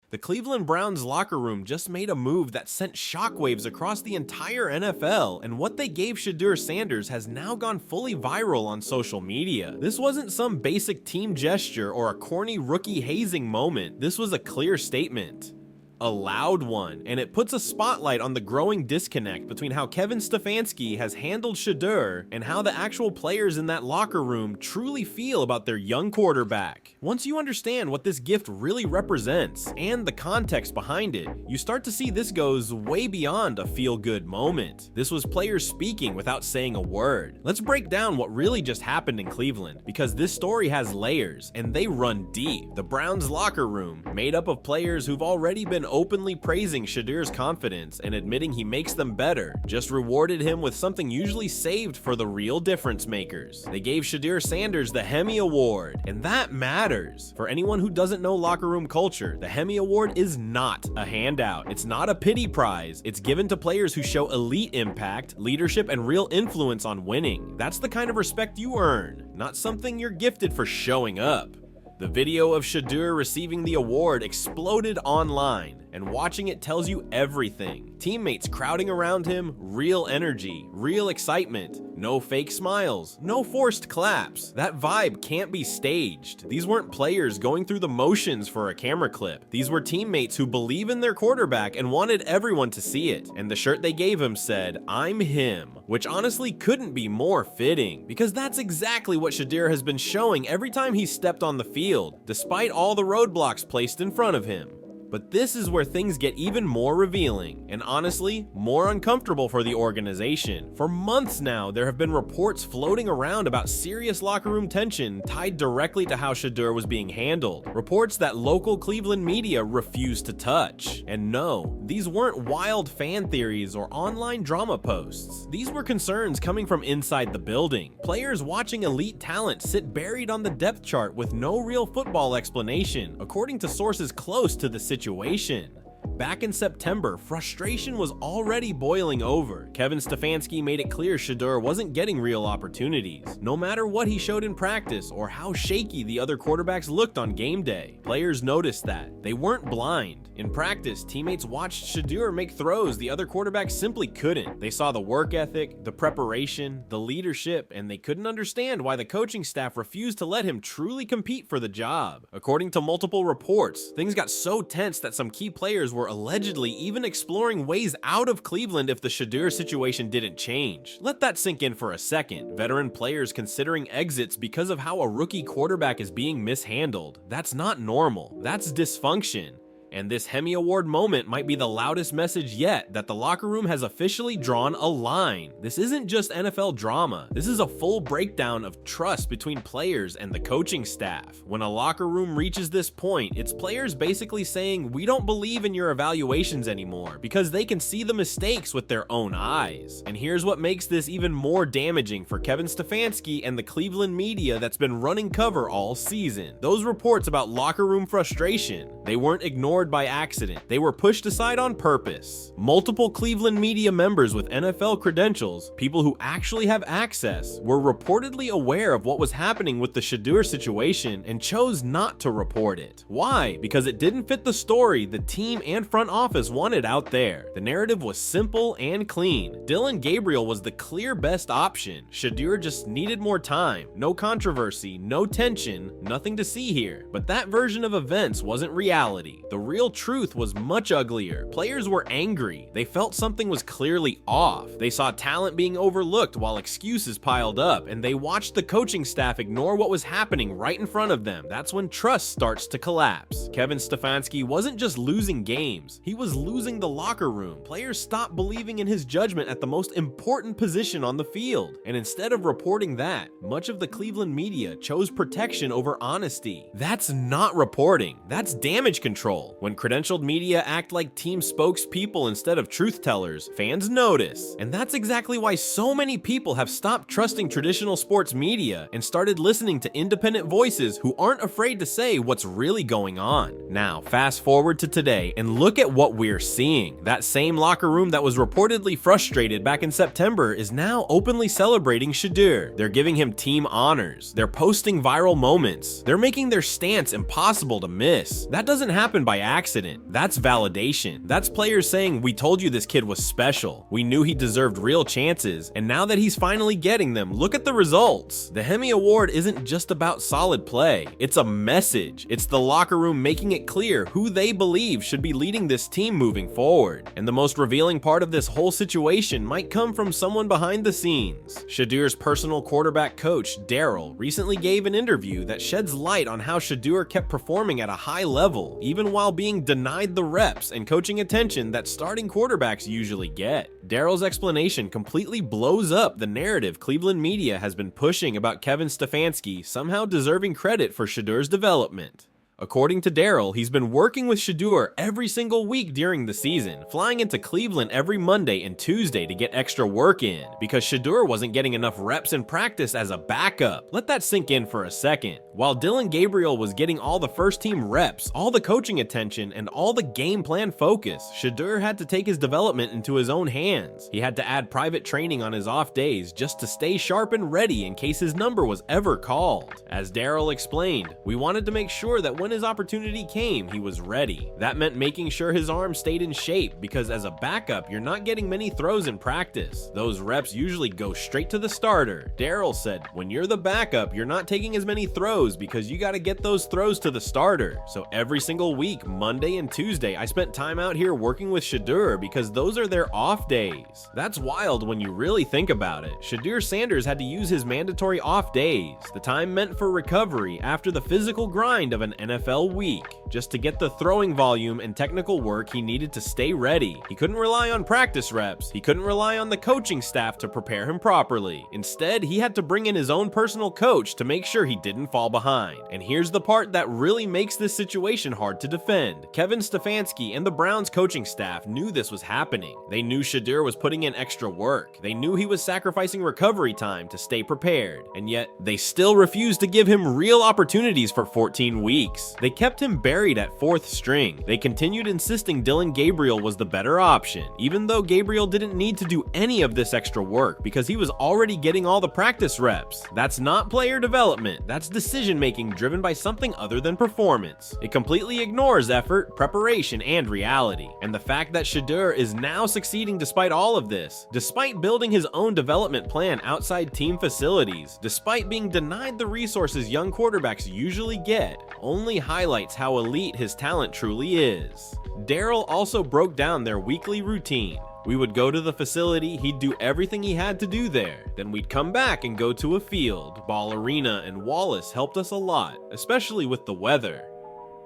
The Cleveland Browns locker room just made a move that sent shockwaves across the entire NFL, and what they gave Shedeur Sanders has now gone fully viral on social media. This wasn't some basic team gesture or a corny rookie hazing moment. This was a clear statement. A loud one, and it puts a spotlight on the growing disconnect between how Kevin Stefanski has handled Shedeur and how the actual players in that locker room truly feel about their young quarterback. Once you understand what this gift really represents and the context behind it, you start to see this goes way beyond a feel-good moment. This was players speaking without saying a word. Let's break down what really just happened in Cleveland, because this story has layers and they run deep. The Browns locker room, made up of players who've already been openly praising Shedeur's confidence and admitting he makes them better, just rewarded him with something usually saved for the real difference makers. They gave Shedeur Sanders the Hemi Award, and that matters. For anyone who doesn't know locker room culture, the Hemi Award is not a handout. It's not a pity prize. It's given to players who show elite impact, leadership, and real influence on winning. That's the kind of respect you earn, not something you're gifted for showing up. The video of Shedeur receiving the award exploded online, and watching it tells you everything. Teammates crowding around him, real energy, real excitement, no fake smiles, no forced claps. That vibe can't be staged. These weren't players going through the motions for a camera clip. These were teammates who believe in their quarterback and wanted everyone to see it. And the shirt they gave him said, "I'm him," which honestly couldn't be more fitting, because that's exactly what Shedeur has been showing every time he stepped on the field, despite all the roadblocks placed in front of him. But this is where things get even more revealing, and honestly, more uncomfortable for the organization. For months now, there have been reports floating around about serious locker room tension tied directly to how Shedeur was being handled. Reports that local Cleveland media refused to touch. And no, these weren't wild fan theories or online drama posts. These were concerns coming from inside the building. Players watching elite talent sit buried on the depth chart with no real football explanation, according to sources close to the situation. Back in September, frustration was already boiling over. Kevin Stefanski made it clear Shedeur wasn't getting real opportunities, no matter what he showed in practice or how shaky the other quarterbacks looked on game day. Players noticed that. They weren't blind. In practice, teammates watched Shedeur make throws the other quarterbacks simply couldn't. They saw the work ethic, the preparation, the leadership, and they couldn't understand why the coaching staff refused to let him truly compete for the job. According to multiple reports, things got so tense that some key players were allegedly even exploring ways out of Cleveland if the Shedeur situation didn't change. Let that sink in for a second. Veteran players considering exits because of how a rookie quarterback is being mishandled. That's not normal. That's dysfunction. And this Hemi Award moment might be the loudest message yet that the locker room has officially drawn a line. This isn't just NFL drama. This is a full breakdown of trust between players and the coaching staff. When a locker room reaches this point, it's players basically saying, "We don't believe in your evaluations anymore," because they can see the mistakes with their own eyes. And here's what makes this even more damaging for Kevin Stefanski and the Cleveland media that's been running cover all season. Those reports about locker room frustration, they weren't ignored by accident. They were pushed aside on purpose. Multiple Cleveland media members with NFL credentials, people who actually have access, were reportedly aware of what was happening with the Shedeur situation and chose not to report it. Why? Because it didn't fit the story the team and front office wanted out there. The narrative was simple and clean. Dylan Gabriel was the clear best option. Shedeur just needed more time. No controversy, no tension, nothing to see here. But that version of events wasn't reality. The real truth was much uglier. Players were angry. They felt something was clearly off. They saw talent being overlooked while excuses piled up, and they watched the coaching staff ignore what was happening right in front of them. That's when trust starts to collapse. Kevin Stefanski wasn't just losing games, he was losing the locker room. Players stopped believing in his judgment at the most important position on the field. And instead of reporting that, much of the Cleveland media chose protection over honesty. That's not reporting, that's damage control. When credentialed media act like team spokespeople instead of truth tellers, fans notice. And that's exactly why so many people have stopped trusting traditional sports media and started listening to independent voices who aren't afraid to say what's really going on. Now, fast forward to today and look at what we're seeing. That same locker room that was reportedly frustrated back in September is now openly celebrating Shedeur. They're giving him team honors. They're posting viral moments. They're making their stance impossible to miss. That doesn't happen by accident. That's validation. That's players saying, we told you this kid was special. We knew he deserved real chances, and now that he's finally getting them, look at the results. The Hemi Award isn't just about solid play. It's a message. It's the locker room making it clear who they believe should be leading this team moving forward. And the most revealing part of this whole situation might come from someone behind the scenes. Shedeur's personal quarterback coach, Daryl, recently gave an interview that sheds light on how Shedeur kept performing at a high level, even while being denied the reps and coaching attention that starting quarterbacks usually get. Daryl's explanation completely blows up the narrative Cleveland media has been pushing about Kevin Stefanski somehow deserving credit for Shedeur's development. According to Daryl, he's been working with Shedeur every single week during the season, flying into Cleveland every Monday and Tuesday to get extra work in, because Shedeur wasn't getting enough reps in practice as a backup. Let that sink in for a second. While Dillon Gabriel was getting all the first team reps, all the coaching attention, and all the game plan focus, Shedeur had to take his development into his own hands. He had to add private training on his off days just to stay sharp and ready in case his number was ever called. As Daryl explained, we wanted to make sure that when his opportunity came, he was ready. That meant making sure his arm stayed in shape, because as a backup, you're not getting many throws in practice. Those reps usually go straight to the starter. Daryl said, when you're the backup, you're not taking as many throws because you got to get those throws to the starter. So every single week, Monday and Tuesday, I spent time out here working with Shedeur because those are their off days. That's wild when you really think about it. Shedeur Sanders had to use his mandatory off days, the time meant for recovery after the physical grind of an NFL week, just to get the throwing volume and technical work he needed to stay ready. He couldn't rely on practice reps. He couldn't rely on the coaching staff to prepare him properly. Instead, he had to bring in his own personal coach to make sure he didn't fall behind. And here's the part that really makes this situation hard to defend. Kevin Stefanski and the Browns coaching staff knew this was happening. They knew Shedeur was putting in extra work. They knew he was sacrificing recovery time to stay prepared. And yet, they still refused to give him real opportunities for 14 weeks. They kept him buried at fourth string. They continued insisting Dillon Gabriel was the better option, even though Gabriel didn't need to do any of this extra work because he was already getting all the practice reps. That's not player development. That's decision making driven by something other than performance. It completely ignores effort, preparation, and reality. And the fact that Shedeur is now succeeding despite all of this, despite building his own development plan outside team facilities, despite being denied the resources young quarterbacks usually get, only highlights how elite his talent truly is. Daryl also broke down their weekly routine. We would go to the facility, he'd do everything he had to do there. Then we'd come back and go to a field. Ball Arena and Wallace helped us a lot, especially with the weather.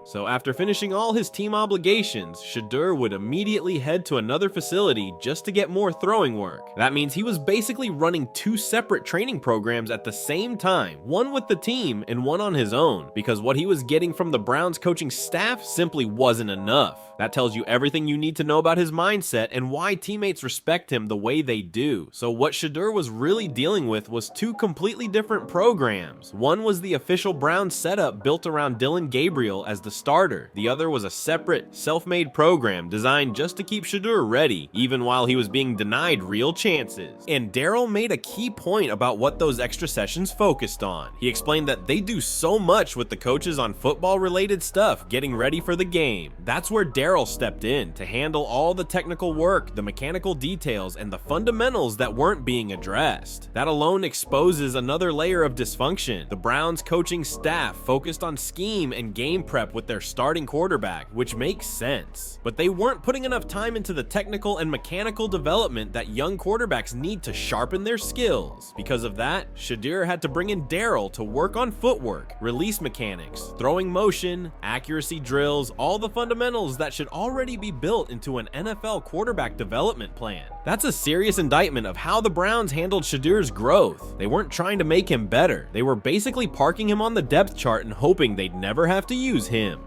So after finishing all his team obligations, Shedeur would immediately head to another facility just to get more throwing work. That means he was basically running two separate training programs at the same time, one with the team and one on his own, because what he was getting from the Browns coaching staff simply wasn't enough. That tells you everything you need to know about his mindset and why teammates respect him the way they do. So what Shedeur was really dealing with was two completely different programs. One was the official Browns setup built around Dillon Gabriel as the starter. The other was a separate, self-made program designed just to keep Shedeur ready, even while he was being denied real chances. And Daryl made a key point about what those extra sessions focused on. He explained that they do so much with the coaches on football-related stuff, getting ready for the game. That's where Daryl stepped in to handle all the technical work, the mechanical details, and the fundamentals that weren't being addressed. That alone exposes another layer of dysfunction. The Browns coaching staff focused on scheme and game prep with their starting quarterback, which makes sense. But they weren't putting enough time into the technical and mechanical development that young quarterbacks need to sharpen their skills. Because of that, Shedeur had to bring in Daryl to work on footwork, release mechanics, throwing motion, accuracy drills, all the fundamentals that should already be built into an NFL quarterback development plan. That's a serious indictment of how the Browns handled Shedeur's growth. They weren't trying to make him better. They were basically parking him on the depth chart and hoping they'd never have to use him.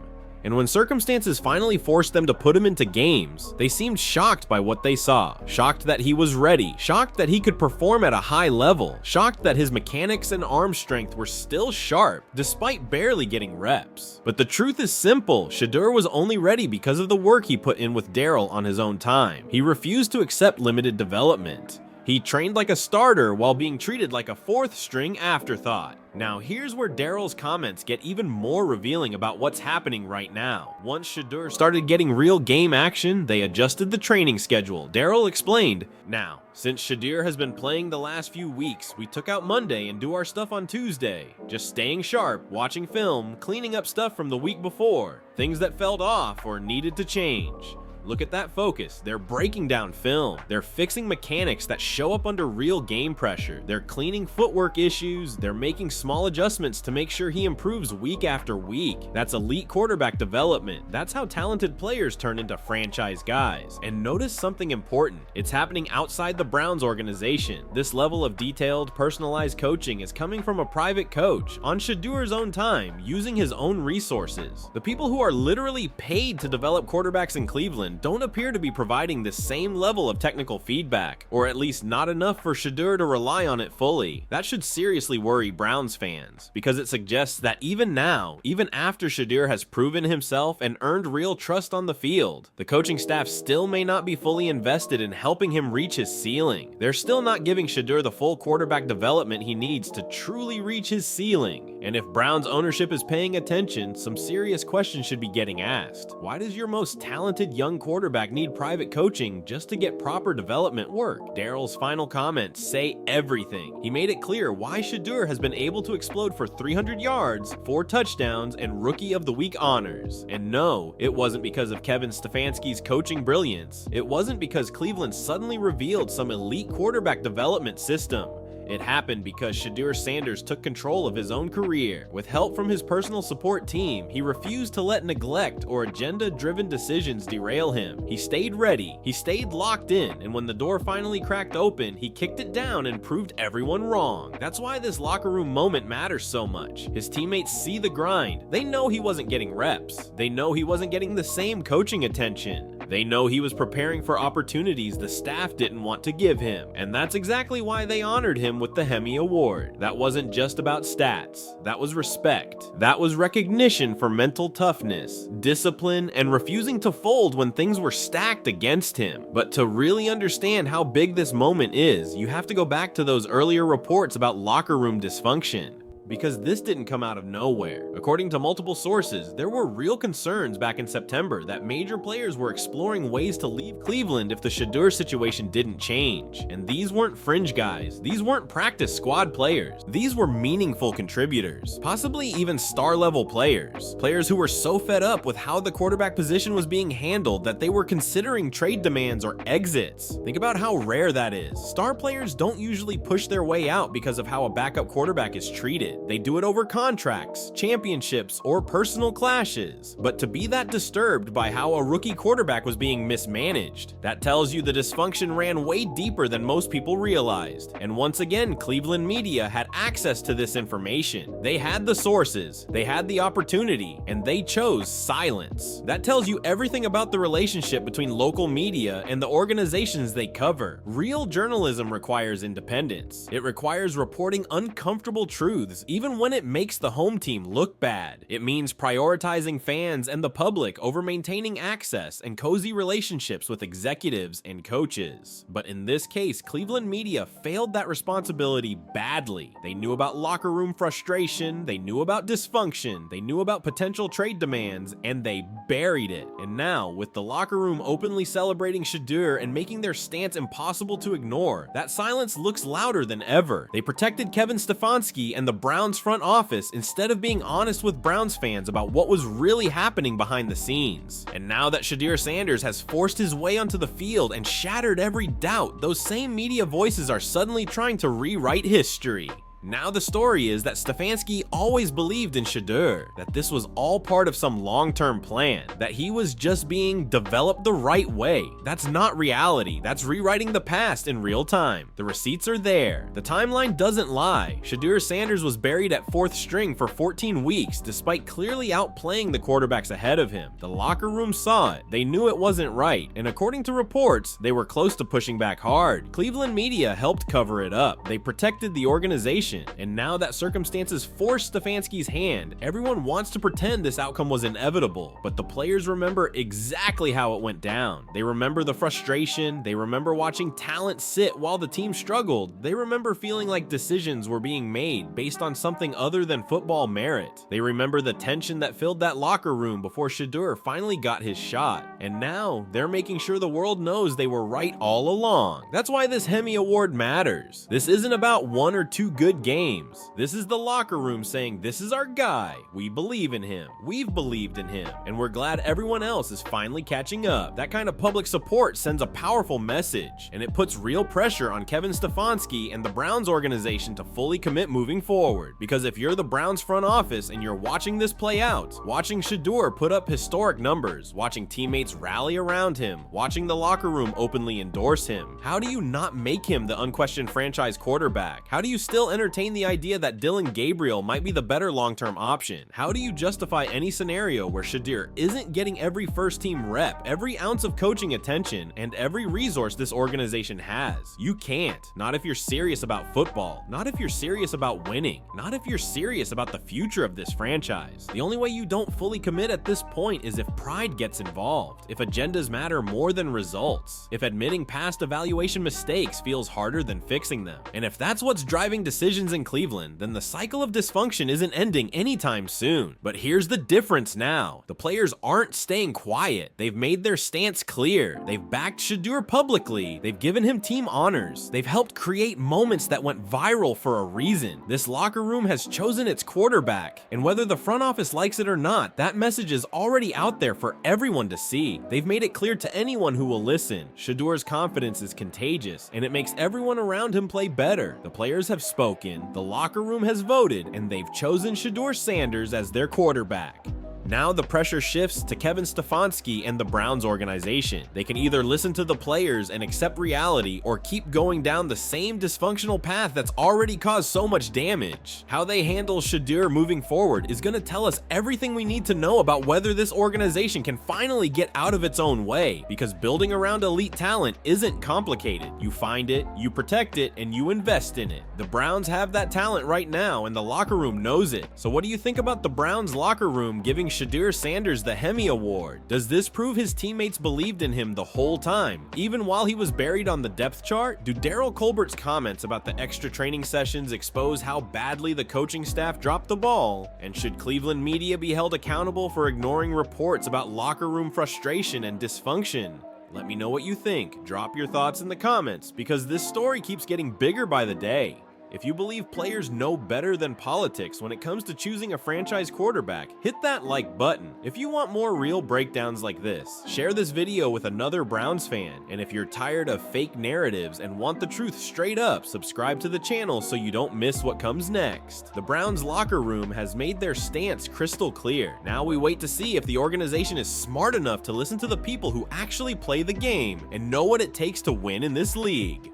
And when circumstances finally forced them to put him into games, they seemed shocked by what they saw. Shocked that he was ready. Shocked that he could perform at a high level. Shocked that his mechanics and arm strength were still sharp, despite barely getting reps. But the truth is simple. Shedeur was only ready because of the work he put in with Daryl on his own time. He refused to accept limited development. He trained like a starter while being treated like a fourth-string afterthought. Now here's where Daryl's comments get even more revealing about what's happening right now. Once Shedeur started getting real game action, they adjusted the training schedule. Daryl explained, "Now, since Shedeur has been playing the last few weeks, we took out Monday and do our stuff on Tuesday. Just staying sharp, watching film, cleaning up stuff from the week before, things that felt off or needed to change." Look at that focus. They're breaking down film. They're fixing mechanics that show up under real game pressure. They're cleaning footwork issues. They're making small adjustments to make sure he improves week after week. That's elite quarterback development. That's how talented players turn into franchise guys. And notice something important. It's happening outside the Browns organization. This level of detailed, personalized coaching is coming from a private coach on Shedeur's own time, using his own resources. The people who are literally paid to develop quarterbacks in Cleveland don't appear to be providing the same level of technical feedback, or at least not enough for Shedeur to rely on it fully. That should seriously worry Browns fans, because it suggests that even now, even after Shedeur has proven himself and earned real trust on the field, the coaching staff still may not be fully invested in helping him reach his ceiling. They're still not giving Shedeur the full quarterback development he needs to truly reach his ceiling. And if Browns ownership is paying attention, some serious questions should be getting asked. Why does your most talented young quarterback need private coaching just to get proper development work? Daryl's final comments say everything. He made it clear why Shedeur has been able to explode for 300 yards, 4 touchdowns, and Rookie of the Week honors. And no, it wasn't because of Kevin Stefanski's coaching brilliance. It wasn't because Cleveland suddenly revealed some elite quarterback development system. It happened because Shedeur Sanders took control of his own career. With help from his personal support team, he refused to let neglect or agenda-driven decisions derail him. He stayed ready, he stayed locked in, and when the door finally cracked open, he kicked it down and proved everyone wrong. That's why this locker room moment matters so much. His teammates see the grind. They know he wasn't getting reps. They know he wasn't getting the same coaching attention. They know he was preparing for opportunities the staff didn't want to give him. And that's exactly why they honored him with the Hemi Award. That wasn't just about stats. That was respect. That was recognition for mental toughness, discipline, and refusing to fold when things were stacked against him. But to really understand how big this moment is, you have to go back to those earlier reports about locker room dysfunction. Because this didn't come out of nowhere. According to multiple sources, there were real concerns back in September that major players were exploring ways to leave Cleveland if the Shedeur situation didn't change. And these weren't fringe guys. These weren't practice squad players. These were meaningful contributors, possibly even star-level players. Players who were so fed up with how the quarterback position was being handled that they were considering trade demands or exits. Think about how rare that is. Star players don't usually push their way out because of how a backup quarterback is treated. They do it over contracts, championships, or personal clashes. But to be that disturbed by how a rookie quarterback was being mismanaged, that tells you the dysfunction ran way deeper than most people realized. And once again, Cleveland media had access to this information. They had the sources, they had the opportunity, and they chose silence. That tells you everything about the relationship between local media and the organizations they cover. Real journalism requires independence. It requires reporting uncomfortable truths even when it makes the home team look bad. It means prioritizing fans and the public over maintaining access and cozy relationships with executives and coaches. But in this case, Cleveland media failed that responsibility badly. They knew about locker room frustration, they knew about dysfunction, they knew about potential trade demands, and they buried it. And now, with the locker room openly celebrating Shedeur and making their stance impossible to ignore, that silence looks louder than ever. They protected Kevin Stefanski and the Browns front office instead of being honest with Browns fans about what was really happening behind the scenes. And now that Shedeur Sanders has forced his way onto the field and shattered every doubt, those same media voices are suddenly trying to rewrite history. Now the story is that Stefanski always believed in Shedeur, that this was all part of some long-term plan, that he was just being developed the right way. That's not reality. That's rewriting the past in real time. The receipts are there. The timeline doesn't lie. Shedeur Sanders was buried at 4th string for 14 weeks, despite clearly outplaying the quarterbacks ahead of him. The locker room saw it. They knew it wasn't right, and according to reports, they were close to pushing back hard. Cleveland media helped cover it up. They protected the organization position. And now that circumstances forced Stefanski's hand, everyone wants to pretend this outcome was inevitable, but the players remember exactly how it went down. They remember the frustration, they remember watching talent sit while the team struggled, they remember feeling like decisions were being made based on something other than football merit. They remember the tension that filled that locker room before Shedeur finally got his shot. And now, they're making sure the world knows they were right all along. That's why this Hemi Award matters. This isn't about 1 or 2 good games. This is the locker room saying, this is our guy. We believe in him. We've believed in him. And we're glad everyone else is finally catching up. That kind of public support sends a powerful message, and it puts real pressure on Kevin Stefanski and the Browns organization to fully commit moving forward. Because if you're the Browns front office and you're watching this play out, watching Shedeur put up historic numbers, watching teammates rally around him, watching the locker room openly endorse him, how do you not make him the unquestioned franchise quarterback? How do you still entertain the idea that Dillon Gabriel might be the better long-term option? How do you justify any scenario where Shedeur isn't getting every first-team rep, every ounce of coaching attention, and every resource this organization has? You can't. Not if you're serious about football. Not if you're serious about winning. Not if you're serious about the future of this franchise. The only way you don't fully commit at this point is if pride gets involved, if agendas matter more than results, if admitting past evaluation mistakes feels harder than fixing them. And if that's what's driving decisions in Cleveland, then the cycle of dysfunction isn't ending anytime soon. But here's the difference now. The players aren't staying quiet. They've made their stance clear. They've backed Shedeur publicly. They've given him team honors. They've helped create moments that went viral for a reason. This locker room has chosen its quarterback. And whether the front office likes it or not, that message is already out there for everyone to see. They've made it clear to anyone who will listen. Shedeur's confidence is contagious, and it makes everyone around him play better. The players have spoken, the locker room has voted, and they've chosen Shedeur Sanders as their quarterback. Now the pressure shifts to Kevin Stefanski and the Browns organization. They can either listen to the players and accept reality, or keep going down the same dysfunctional path that's already caused so much damage. How they handle Shedeur moving forward is going to tell us everything we need to know about whether this organization can finally get out of its own way, because building around elite talent isn't complicated. You find it, you protect it, and you invest in it. The Browns have that talent right now, and the locker room knows it. So what do you think about the Browns locker room giving Shedeur Sanders the Hemi Award? Does this prove his teammates believed in him the whole time, even while he was buried on the depth chart? Do Daryl Colbert's comments about the extra training sessions expose how badly the coaching staff dropped the ball? And should Cleveland media be held accountable for ignoring reports about locker room frustration and dysfunction? Let me know what you think. Drop your thoughts in the comments, because this story keeps getting bigger by the day. If you believe players know better than politics when it comes to choosing a franchise quarterback, hit that like button. If you want more real breakdowns like this, share this video with another Browns fan. And if you're tired of fake narratives and want the truth straight up, subscribe to the channel so you don't miss what comes next. The Browns locker room has made their stance crystal clear. Now we wait to see if the organization is smart enough to listen to the people who actually play the game and know what it takes to win in this league.